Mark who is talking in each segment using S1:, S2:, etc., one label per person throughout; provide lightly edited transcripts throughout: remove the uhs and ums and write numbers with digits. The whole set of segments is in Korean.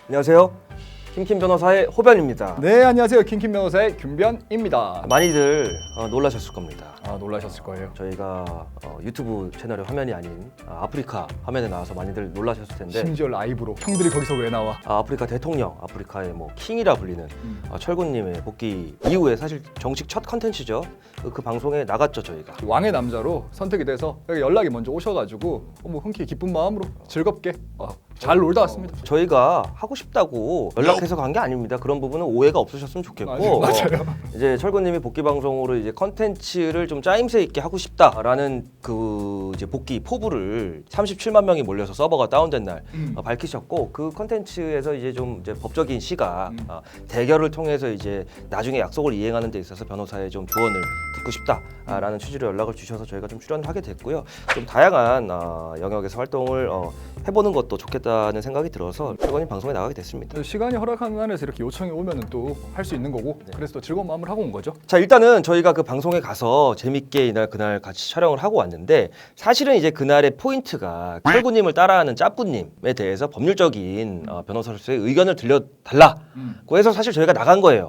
S1: 안녕하세요. 킴킴 변호사의 호변입니다.
S2: 네, 안녕하세요. 킴킴 변호사의 김변입니다.
S1: 많이들 놀라셨을 겁니다.
S2: 놀라셨을 거예요.
S1: 저희가 유튜브 채널의 화면이 아닌 아프리카 화면에 나와서 많이들 놀라셨을 텐데
S2: 심지어 라이브로 형들이 거기서 왜 나와?
S1: 아프리카 대통령, 아프리카의 뭐 킹이라 불리는 철구님의 복귀 이후에 사실 정식 첫 컨텐츠죠. 그 방송에 나갔죠 저희가.
S2: 왕의 남자로 선택이 돼서 여기 연락이 먼저 오셔가지고 뭐 흔쾌히 기쁜 마음으로 즐겁게 잘 놀다 왔습니다.
S1: 저희가 하고 싶다고 연락해서 간 게 아닙니다. 그런 부분은 오해가 없으셨으면 좋겠고
S2: 맞아요.
S1: 이제 철구님이 복귀 방송으로 이제 컨텐츠를 좀 짜임새 있게 하고 싶다라는 그 이제 복귀 포부를 37만 명이 몰려서 서버가 다운된 날 밝히셨고 그 컨텐츠에서 이제 좀 이제 법적인 시각 대결을 통해서 이제 나중에 약속을 이행하는 데 있어서 변호사의 좀 조언을 듣고 싶다라는 취지로 연락을 주셔서 저희가 좀 출연하게 됐고요. 좀 다양한 영역에서 활동을 해보는 것도 좋겠다는 생각이 들어서 철구님 방송에 나가게 됐습니다.
S2: 시간이 허락하는 한에서 이렇게 요청이 오면은 또 할 수 있는 거고 그래서 또 즐거운 마음을 하고 온 거죠.
S1: 자, 일단은 저희가 그 방송에 가서 재밌게 그날 같이 촬영을 하고 왔는데 사실은 이제 그날의 포인트가 철구님을 따라하는 짭구님에 대해서 법률적인 변호사로서의 의견을 들려달라고 해서 사실 저희가 나간 거예요.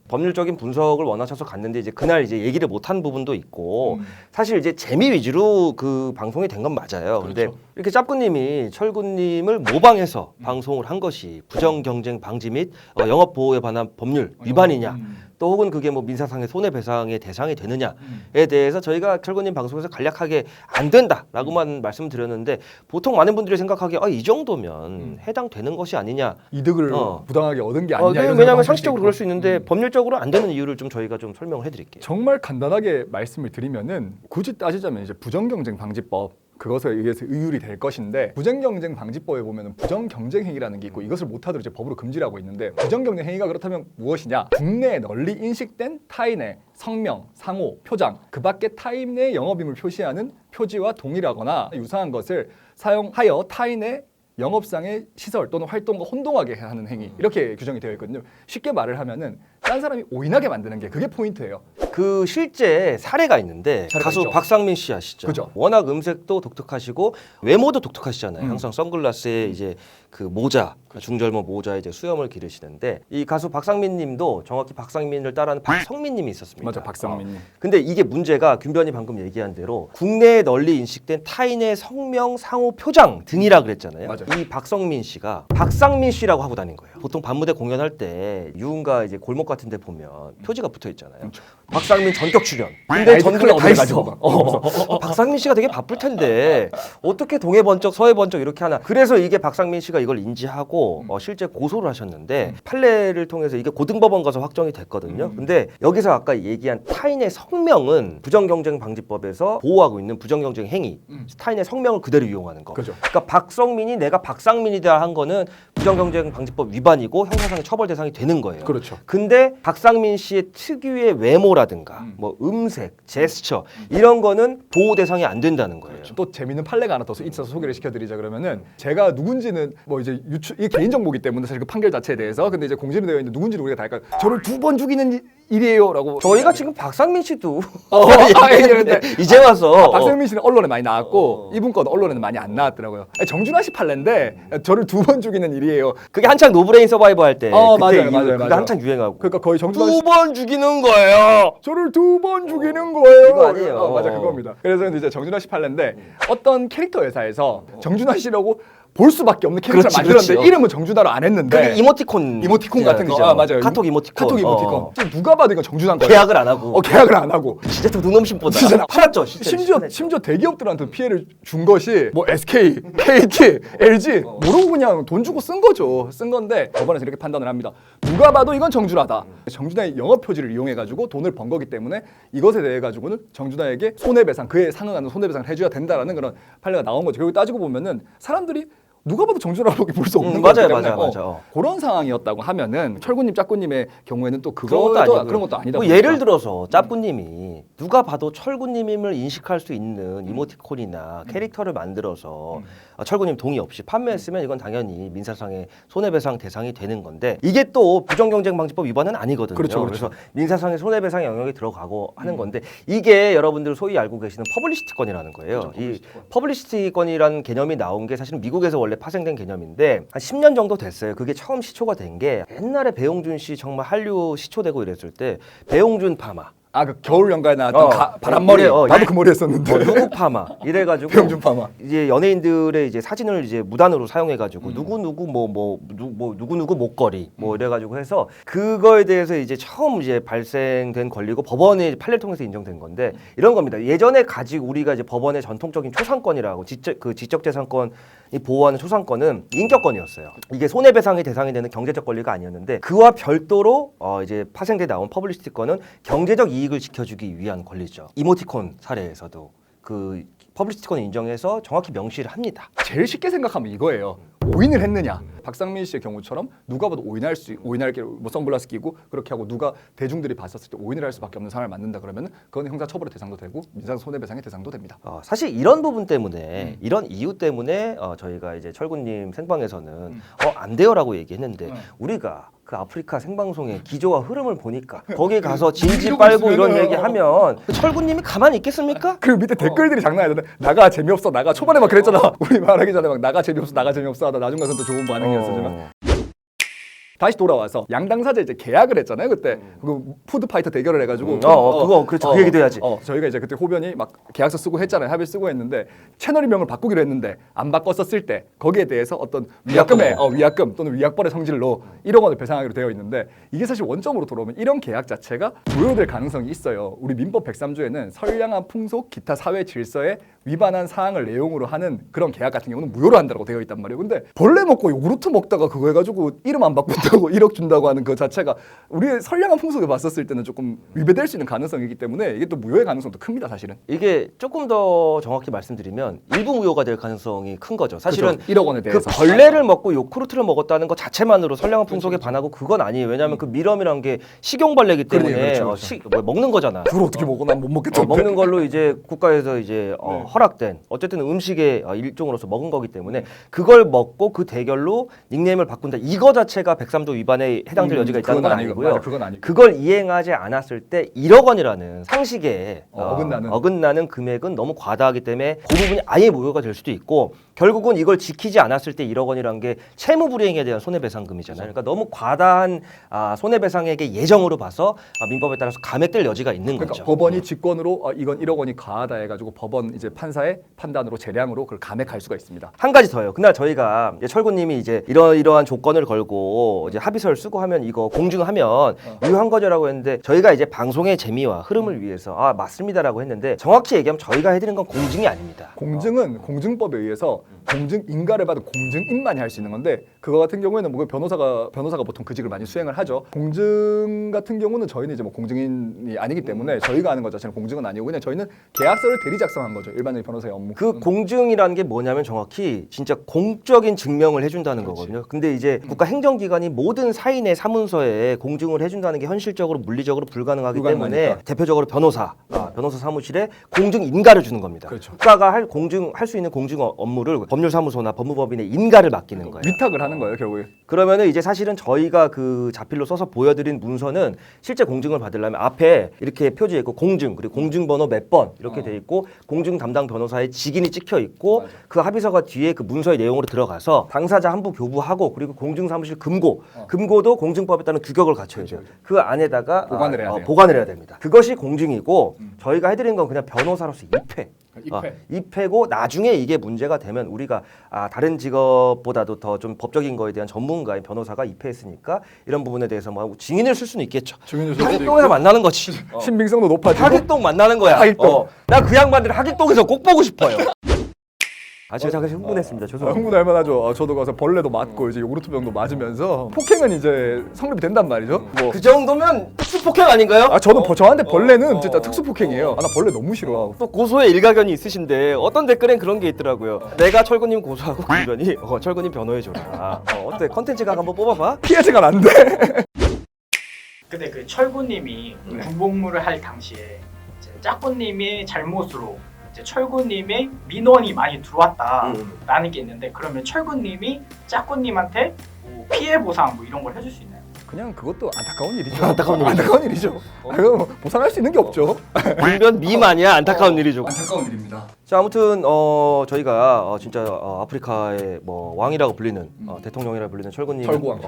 S1: 법률적인 분석을 원하셔서 갔는데 이제 그날 이제 얘기를 못한 부분도 있고 사실 이제 재미 위주로 그 방송이 된 건 맞아요. 근데
S2: 그렇죠.
S1: 이렇게 짭구님이 철구님을 모방해서 방송을 한 것이 부정 경쟁 방지 및 영업 보호에 관한 법률 위반이냐 또 혹은 그게 뭐 민사상의 손해배상의 대상이 되느냐에 대해서 저희가 철구님 방송에서 간략하게 안 된다라고만 말씀드렸는데 보통 많은 분들이 생각하기에 이 정도면 해당되는 것이 아니냐
S2: 이득을 부당하게 얻은 게 아니냐. 이런
S1: 왜냐하면
S2: 생각을
S1: 상식적으로
S2: 할
S1: 그럴
S2: 수
S1: 수 있는데 법률적으로 안 되는 이유를 좀 저희가 좀 설명을 해드릴게요.
S2: 정말 간단하게 말씀을 드리면은 굳이 따지자면 이제 부정경쟁방지법 그것에 의해서 의율이 될 것인데 부정경쟁방지법에 보면은 부정경쟁행위라는 게 있고 이것을 못하도록 이제 법으로 금지를 하고 있는데 부정경쟁행위가 그렇다면 무엇이냐? 국내에 널리 인식된 타인의 성명, 상호, 표장 그 밖에 타인의 영업임을 표시하는 표지와 동일하거나 유사한 것을 사용하여 타인의 영업상의 시설 또는 활동과 혼동하게 하는 행위 이렇게 규정이 되어 있거든요. 쉽게 말을 하면은 딴 사람이 오인하게 만드는 게 그게 포인트예요.
S1: 그 실제 사례가 있는데 가수
S2: 있죠.
S1: 박상민 씨 아시죠?
S2: 그죠.
S1: 워낙 음색도 독특하시고 외모도 독특하시잖아요. 항상 선글라스에 이제 그 모자, 중절모 모자에 이제 수염을 기르시는데 이 가수 박상민님도 정확히 박상민을 따라하는 박성민님이 있었습니다.
S2: 맞아, 박상민님.
S1: 근데 이게 문제가 균변이 방금 얘기한 대로 국내에 널리 인식된 타인의 성명, 상호, 표장 등이라 그랬잖아요.
S2: 맞아요.
S1: 이 박성민 씨가 박상민 씨라고 하고 다닌 거예요. 보통 밤무대 공연할 때 유흥가 이제 골목 같은 데 보면 표지가 붙어 있잖아요.
S2: 그렇죠.
S1: 박상민 전격 출연. 근데 전국에 다 있어.
S2: 가지고
S1: 박상민 씨가 되게 바쁠 텐데 어떻게 동해 번쩍 서해 번쩍 이렇게 하나. 그래서 이게 박상민 씨가 이걸 인지하고 실제 고소를 하셨는데 판례를 통해서 이게 고등법원 가서 확정이 됐거든요. 근데 여기서 아까 얘기한 타인의 성명은 부정경쟁방지법에서 보호하고 있는 부정경쟁 행위. 타인의 성명을 그대로 이용하는 거.
S2: 그죠.
S1: 그러니까 박성민이 내가 박상민이다 한 거는 부정경쟁방지법 위반이고 형사상의 처벌 대상이 되는 거예요.
S2: 그렇죠.
S1: 근데 박상민 씨의 특유의 외모라든가 뭐 음색, 제스처 이런 거는 보호 대상이 안 된다는 거예요.
S2: 또 재밌는 판례가 하나 더 있어서 소개를 시켜드리자 그러면은 제가 누군지는 뭐 이제 이게 개인 정보기 때문에 사실 그 판결 자체에 대해서 근데 이제 공지는 되어 있는데 누군지는 우리가 다 알까 저를 2번 죽이는 일이에요라고
S1: 저희가 지금 박상민 씨도
S2: 얘기했는데
S1: 이제 와서
S2: 박상민 씨는 언론에 많이 나왔고 이분 건 언론에는 많이 안 나왔더라고요. 정준하 씨 판례인데 저를 2번 죽이는 일이에요.
S1: 그게 한창 노브레인 서바이버 할 때 그때
S2: 맞아요.
S1: 그게 한창 유행하고
S2: 그러니까 거의 정준하 씨
S1: 2번 죽이는 거예요.
S2: 저를 2번 죽이는 거예요.
S1: 이거 아니에요.
S2: 맞아 그겁니다. 그래서 이제 정준하 씨 판례인데 어떤 캐릭터 회사에서 정준하 씨라고 볼 수밖에 없는 캐릭터를
S1: 그렇지,
S2: 만들었는데
S1: 그렇지.
S2: 이름은 정준하로 안 했는데
S1: 그게 이모티콘
S2: 같은 거죠. 맞아요.
S1: 카톡 이모티콘.
S2: 지금 누가 봐도 이건 정준하인 거예요.
S1: 계약을 안 하고
S2: 계약을 안 하고.
S1: 진짜 좀 눈엄심보다
S2: 진짜
S1: 팔았죠. 진짜
S2: 심지어 대기업들한테 피해를 준 것이 뭐 SK, KT, LG 모르고 그냥 돈 주고 쓴 거죠. 쓴 건데 법원에서 이렇게 판단을 합니다. 누가 봐도 이건 정준하다. 정준하의 영업 표지를 이용해 가지고 돈을 번 거기 때문에 이것에 대해 가지고는 정준하에게 손해배상 그에 상응하는 손해배상을 해줘야 된다라는 그런 판례가 나온 거죠. 결국 따지고 보면은 사람들이 누가 봐도 정준하라고 볼 수 없는 거기 때문에
S1: 맞아.
S2: 그런 상황이었다고 하면은 철구님, 짝구님의 경우에는 또
S1: 그런 것도 아니고
S2: 그런 것도 아니다.
S1: 뭐 예를 들어서 짭구님이 누가 봐도 철구님임을 인식할 수 있는 이모티콘이나 캐릭터를 만들어서 철구님 동의 없이 판매했으면 이건 당연히 민사상의 손해배상 대상이 되는 건데 이게 또 부정경쟁방지법 위반은 아니거든요.
S2: 그렇죠.
S1: 그래서 민사상의 손해배상 영역이 들어가고 하는 건데 이게 여러분들 소위 알고 계시는 퍼블리시티건이라는 거예요.
S2: 그렇죠,
S1: 이 퍼블리시티건이라는 개념이 나온 게 사실은 미국에서 원래 파생된 개념인데 한 10년 정도 됐어요. 그게 처음 시초가 된 게 옛날에 배용준 씨 정말 한류 시초되고 이랬을 때 배용준 파마
S2: 아, 그 겨울 연가에 나왔던 바람머리. 나도 그 머리 했었는데.
S1: 누구 파마 이래가지고
S2: 배용준 파마.
S1: 이제 연예인들의 이제 사진을 이제 무단으로 사용해가지고 누구 누구 목걸이 뭐 이래가지고 해서 그거에 대해서 이제 처음 이제 발생된 권리고 법원의 판례를 통해서 인정된 건데 이런 겁니다. 예전에 가지고 우리가 이제 법원의 전통적인 초상권이라고 지적재산권이 보호하는 초상권은 인격권이었어요. 이게 손해배상의 대상이 되는 경제적 권리가 아니었는데 그와 별도로 이제 파생돼 나온 퍼블리시티권은 경제적 이익을 지켜주기 위한 권리죠. 이모티콘 사례에서도 그 퍼블리시티권을 인정해서 정확히 명시를 합니다.
S2: 제일 쉽게 생각하면 이거예요. 오인을 했느냐. 박상민 씨의 경우처럼 누가 봐도 오인할 게 뭐 선글라스 끼고 그렇게 하고 누가 대중들이 봤었을 때 오인을 할 수밖에 없는 상황을 만든다 그러면 그건 형사처벌의 대상도 되고 민사 손해배상의 대상도 됩니다.
S1: 사실 이런 부분 때문에 이런 이유 때문에 저희가 이제 철구님 생방에서는 안 돼요라고 얘기했는데 우리가 그 아프리카 생방송의 기조와 흐름을 보니까 거기 가서 진지 빨고 이런 얘기하면 철구님이 가만히 있겠습니까?
S2: 그 밑에 댓글들이 장난 아니던데 나가 재미없어 나가 초반에 막 그랬잖아. 우리 말하기 전에 막 나가 재미없어 하다 나중 가서 또 좋은 반응이었지만 다시 돌아와서 양당 사제 이제 계약을 했잖아요 그때 그 푸드파이터 대결을 해가지고
S1: 그거 그렇죠 그 얘기도 해야지.
S2: 저희가 이제 그때 호변이 막 계약서 쓰고 했잖아요. 합의 쓰고 했는데 채널 이명을 바꾸기로 했는데 안 바꿨었을 때 거기에 대해서 어떤 위약금 또는 위약벌의 성질로 1억 원을 배상하기로 되어 있는데 이게 사실 원점으로 돌아오면 이런 계약 자체가 무효될 가능성이 있어요. 우리 민법 103조에는 선량한 풍속 기타 사회 질서에 위반한 사항을 내용으로 하는 그런 계약 같은 경우는 무효로 한다고 되어 있단 말이에요. 근데 벌레 먹고 요구르트 먹다가 그거 해가지고 이름 안 바꾼다고 1억 준다고 하는 그 자체가 우리의 선량한 풍속에 봤었을 때는 조금 위배될 수 있는 가능성이기 때문에 이게 또 무효의 가능성도 큽니다. 사실은
S1: 이게 조금 더 정확히 말씀드리면 일부 무효가 될 가능성이 큰 거죠. 사실은
S2: 그렇죠. 1억 원에 대해서
S1: 그 벌레를 먹고 요구르트를 먹었다는 것 자체만으로 선량한 풍속에 반하고 그건 아니에요. 왜냐하면 그 미럼이란 게 식용벌레이기 때문에
S2: 그렇죠.
S1: 먹는 거잖아.
S2: 그걸 어떻게 먹어? 난 못 먹겠던데.
S1: 먹는 걸로 이제 국가에서 이제 허락된 어쨌든 음식의 일종으로서 먹은 거기 때문에 그걸 먹고 그 대결로 닉네임을 바꾼다. 이거 자체가 103조 위반에 해당될 여지가 있다는 건 아니고요.
S2: 맞아, 그건 아니고.
S1: 그걸 이행하지 않았을 때 1억 원이라는 상식에
S2: 어긋나는
S1: 금액은 너무 과다하기 때문에 그 부분이 아예 무효가 될 수도 있고 결국은 이걸 지키지 않았을 때 1억 원이라는 게 채무불이행에 대한 손해배상금이잖아요. 그러니까 너무 과다한 손해배상액의 예정으로 봐서 민법에 따라서 감액될 여지가 있는
S2: 그러니까
S1: 거죠.
S2: 법원이 직권으로 이건 1억 원이 과하다 해가지고 법원 이제 판사의 판단으로 재량으로 그걸 감액할 수가 있습니다.
S1: 한 가지 더요. 그날 저희가 이제 철구님이 이제 이러이러한 조건을 걸고 이제 합의서를 쓰고 하면 이거 공증하면 유효한 거죠라고 했는데 저희가 이제 방송의 재미와 흐름을 위해서 맞습니다라고 했는데 정확히 얘기하면 저희가 해드린 건 공증이 아닙니다.
S2: 공증은 공증법에 의해서 공증 인가를 받은 공증인만이 할 수 있는 건데 그거 같은 경우에는 뭐 변호사가 보통 그 직을 많이 수행을 하죠. 공증 같은 경우는 저희는 이제 뭐 공증인이 아니기 때문에 저희가 하는 것 자체는 공증은 아니고 그냥 저희는 계약서를 대리 작성한 거죠. 일반적인 변호사의 업무.
S1: 그 공증이라는 게 뭐냐면 정확히 진짜 공적인 증명을 해준다는 거거든요. 근데 이제 국가행정기관이 모든 사인의 사문서에 공증을 해준다는 게 현실적으로 물리적으로 불가능하기 때문에 대표적으로 변호사 사무실에 공증 인가를 주는 겁니다.
S2: 그렇죠.
S1: 국가가 할 수 있는 공증 업무를 법률사무소나 법무법인에 인가를 맡기는 거예요.
S2: 위탁을 하는 거예요, 결국에.
S1: 그러면은 이제 사실은 저희가 그 자필로 써서 보여드린 문서는 실제 공증을 받으려면 앞에 이렇게 표지에 있고 공증 그리고 공증번호 몇 번 이렇게 돼 있고 공증 담당 변호사의 직인이 찍혀 있고 그 합의서가 뒤에 그 문서의 내용으로 들어가서 당사자 한부 교부하고 그리고 공증사무실 금고도 공증법에 따른 규격을 갖춰야 돼요. 그 안에다가 보관을 해야 됩니다. 그것이 공증이고 저희가 해드린 건 그냥 변호사로서 입회고 나중에 이게 문제가 되면 우리가 다른 직업보다도 더 좀 법적인 거에 대한 전문가인 변호사가 입회했으니까 이런 부분에 대해서 뭐 증인을 쓸 수는 있겠죠. 하객동에서 만나는 거지.
S2: 신빙성도 높아지고.
S1: 하객동 만나는 거야. 나 그 양반들 하객동에서 꼭 보고 싶어요. 제가 흥분했습니다. 죄송합니다.
S2: 흥분할 만하죠. 저도 가서 벌레도 맞고 이제 요구르트 병도 맞으면서 폭행은 이제 성립이 된단 말이죠.
S1: 그 정도면 특수폭행 아닌가요?
S2: 저한테 벌레는 진짜 특수폭행이에요. 나 벌레 너무 싫어.
S1: 또 고소의 일가견이 있으신데 어떤 댓글엔 그런 게 있더라고요. 내가 철구님 고소하고 주변이 철구님 변호해줘라. 어때? 컨텐츠각 한번 뽑아봐.
S2: 피해자가 안 돼.
S3: 근데 그 철구님이 군복무를 할 당시에 이제 짝구님의 잘못으로 이제 철구님의 민원이 많이 들어왔다라는 게 있는데 그러면 철구님이 짝구님한테 뭐 피해 보상 뭐 이런 걸 해줄 수 있나요?
S2: 그냥 그것도 안타까운 일이죠.
S1: 안타까운
S2: 일이죠. 그거 보상할 수 있는 게 없죠.
S1: 분변 밈 아니야? 안타까운 일이죠.
S2: 안타까운 일입니다.
S1: 자, 아무튼 저희가 진짜 아프리카의 뭐 왕이라고 불리는 대통령이라고 불리는 철구님
S2: 철구왕.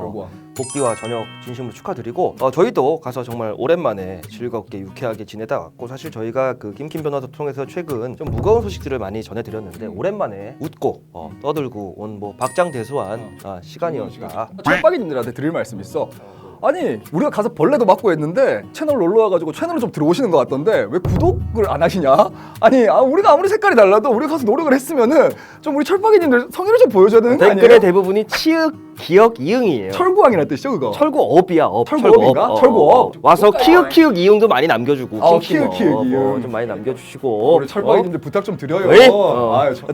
S1: 복귀와 저녁 진심으로 축하드리고 저희도 가서 정말 오랜만에 즐겁게 유쾌하게 지내다 왔고 사실 저희가 그 김킴 변호사 통해서 최근 좀 무거운 소식들을 많이 전해드렸는데 오랜만에 웃고 떠들고 온 뭐 박장대소한 시간이었다.
S2: 철박이님들한테 드릴 말씀이 있어. 아니 우리가 가서 벌레도 맞고 했는데 채널 놀러 와가지고 채널을 좀 들어오시는 것 같던데 왜 구독을 안 하시냐? 아니 우리가 아무리 색깔이 달라도 우리가 가서 노력을 했으면은 좀 우리 철박이님들 성의를 좀 보여줘야 되는 거 아니에요?
S1: 댓글의 대부분이 치읓, 기역, 이응이에요.
S2: 철구왕이란 뜻이죠 그거?
S1: 철구업이야.
S2: 철구업인가? 철구업.
S1: 와서 키읔 이응도 많이 남겨주고
S2: 키읔 이응
S1: 좀 많이 남겨주시고
S2: 우리 철박이님들 부탁 좀 드려요.
S1: 왜?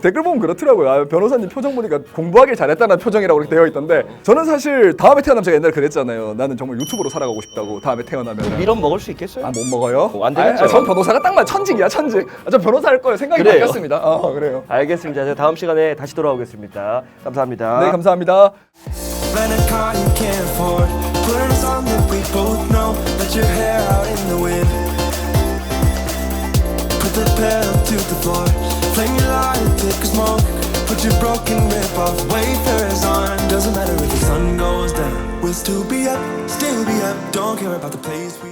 S2: 댓글 보면 그렇더라고요. 변호사님 표정 보니까 공부하길 잘했다는 표정이라고 이렇게 되어 있던데 저는 사실 다음에 태어나면 제가 옛날에 그랬잖아요. 나는 정말 유튜버로 살아가고 싶다고. 다음에 태어나면
S1: 밀업 먹을 수 있겠어요?
S2: 못 먹어요?
S1: 안 되겠죠.
S2: 전 변호사가 딱 천직이야 천직. 전 변호사 할 거예요. 생각이
S1: 그래요?
S2: 바뀌었습니다. 그래요.
S1: 알겠습니다. 제가 다음 시간에 다시 돌아오겠습니다. 감사합니다.
S2: 네 감사합니다.
S4: Rent a car you can't afford. Put on a song that we both know. Let your hair out in the wind. Put the pedal to the floor. Flame your light, take a smoke. Put your broken rip off. Wayfarers on. Doesn't matter if the sun goes down. We'll still be up, still be up. Don't care about the place we